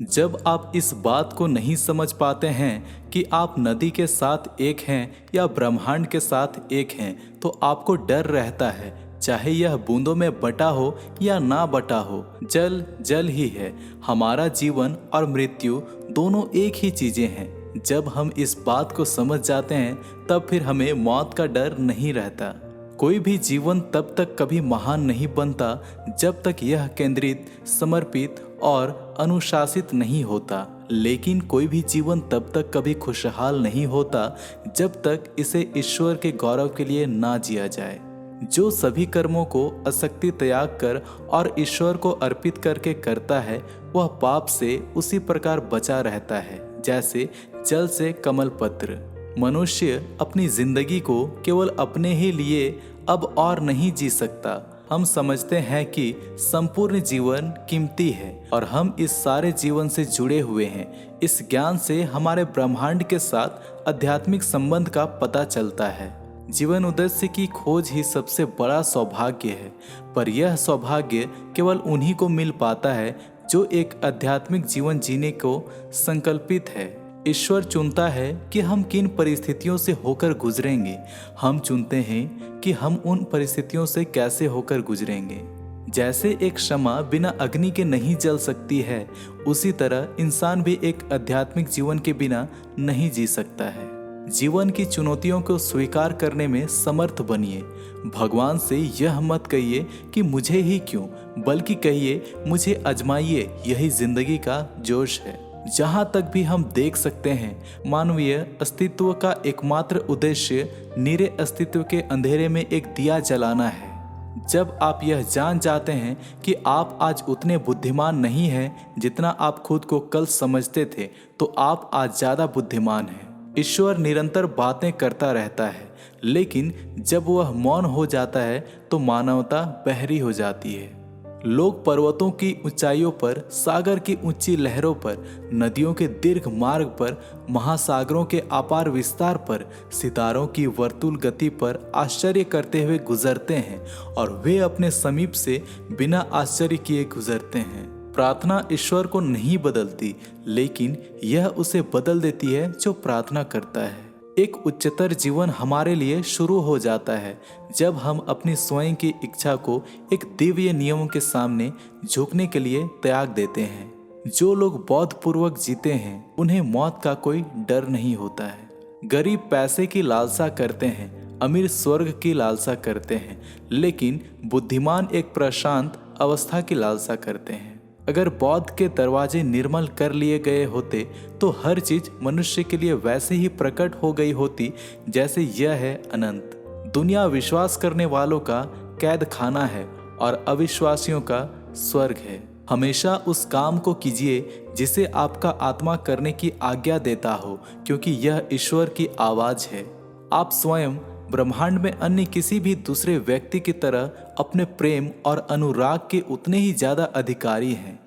जब आप इस बात को नहीं समझ पाते हैं कि आप नदी के साथ एक हैं या ब्रह्मांड के साथ एक हैं, तो आपको डर रहता है, चाहे यह बूंदों में बटा हो या ना बटा हो। जल जल ही है। हमारा जीवन और मृत्यु दोनों एक ही चीजें हैं। जब हम इस बात को समझ जाते हैं, तब फिर हमें मौत का डर नहीं रहता। कोई भी जीवन तब तक कभी महान नहीं बनता जब तक यह केंद्रित, समर्पित और अनुशासित नहीं होता। लेकिन कोई भी जीवन तब तक कभी खुशहाल नहीं होता जब तक इसे ईश्वर के गौरव के लिए ना जिया जाए। जो सभी कर्मों को आसक्ति त्याग कर और ईश्वर को अर्पित करके करता है, वह पाप से उसी प्रकार बचा रहता है जैसे जल से कमल पत्र। मनुष्य अपनी जिंदगी को केवल अपने ही लिए अब और नहीं जी सकता। हम समझते हैं कि संपूर्ण जीवन कीमती है और हम इस सारे जीवन से जुड़े हुए हैं। इस ज्ञान से हमारे ब्रह्मांड के साथ आध्यात्मिक संबंध का पता चलता है। जीवन उद्देश्य की खोज ही सबसे बड़ा सौभाग्य है, पर यह सौभाग्य केवल उन्हीं को मिल पाता है जो एक आध्यात्मिक जीवन जीने को संकल्पित है। ईश्वर चुनता है कि हम किन परिस्थितियों से होकर गुजरेंगे। हम चुनते हैं कि हम उन परिस्थितियों से कैसे होकर गुजरेंगे। जैसे एक शमा बिना अग्नि के नहीं जल सकती है, उसी तरह इंसान भी एक आध्यात्मिक जीवन के बिना नहीं जी सकता है। जीवन की चुनौतियों को स्वीकार करने में समर्थ बनिए। भगवान से यह मत कहिए कि मुझे ही क्यों, बल्कि कहिए मुझे आजमाइए, यही जिंदगी का जोश है। जहाँ तक भी हम देख सकते हैं, मानवीय अस्तित्व का एकमात्र उद्देश्य नीरे अस्तित्व के अंधेरे में एक दिया जलाना है। जब आप यह जान जाते हैं कि आप आज उतने बुद्धिमान नहीं हैं जितना आप खुद को कल समझते थे, तो आप आज ज़्यादा बुद्धिमान हैं। ईश्वर निरंतर बातें करता रहता है, लेकिन जब वह मौन हो जाता है तो मानवता बहरी हो जाती है। लोग पर्वतों की ऊंचाइयों पर, सागर की ऊंची लहरों पर, नदियों के दीर्घ मार्ग पर, महासागरों के अपार विस्तार पर, सितारों की वर्तुल गति पर आश्चर्य करते हुए गुजरते हैं और वे अपने समीप से बिना आश्चर्य किए गुजरते हैं। प्रार्थना ईश्वर को नहीं बदलती, लेकिन यह उसे बदल देती है जो प्रार्थना करता है। एक उच्चतर जीवन हमारे लिए शुरू हो जाता है जब हम अपनी स्वयं की इच्छा को एक दिव्य नियमों के सामने झुकने के लिए त्याग देते हैं। जो लोग बौद्धपूर्वक जीते हैं, उन्हें मौत का कोई डर नहीं होता है। गरीब पैसे की लालसा करते हैं, अमीर स्वर्ग की लालसा करते हैं, लेकिन बुद्धिमान एक प्रशांत अवस्था की लालसा करते हैं। अगर बौद्ध के दरवाजे निर्मल कर लिए गए होते तो हर चीज मनुष्य के लिए वैसे ही प्रकट हो गई होती जैसे यह है अनंत। दुनिया विश्वास करने वालों का कैद खाना है और अविश्वासियों का स्वर्ग है। हमेशा उस काम को कीजिए जिसे आपका आत्मा करने की आज्ञा देता हो, क्योंकि यह ईश्वर की आवाज है। आप स्वयं ब्रह्मांड में अन्य किसी भी दूसरे व्यक्ति की तरह अपने प्रेम और अनुराग के उतने ही ज्यादा अधिकारी हैं।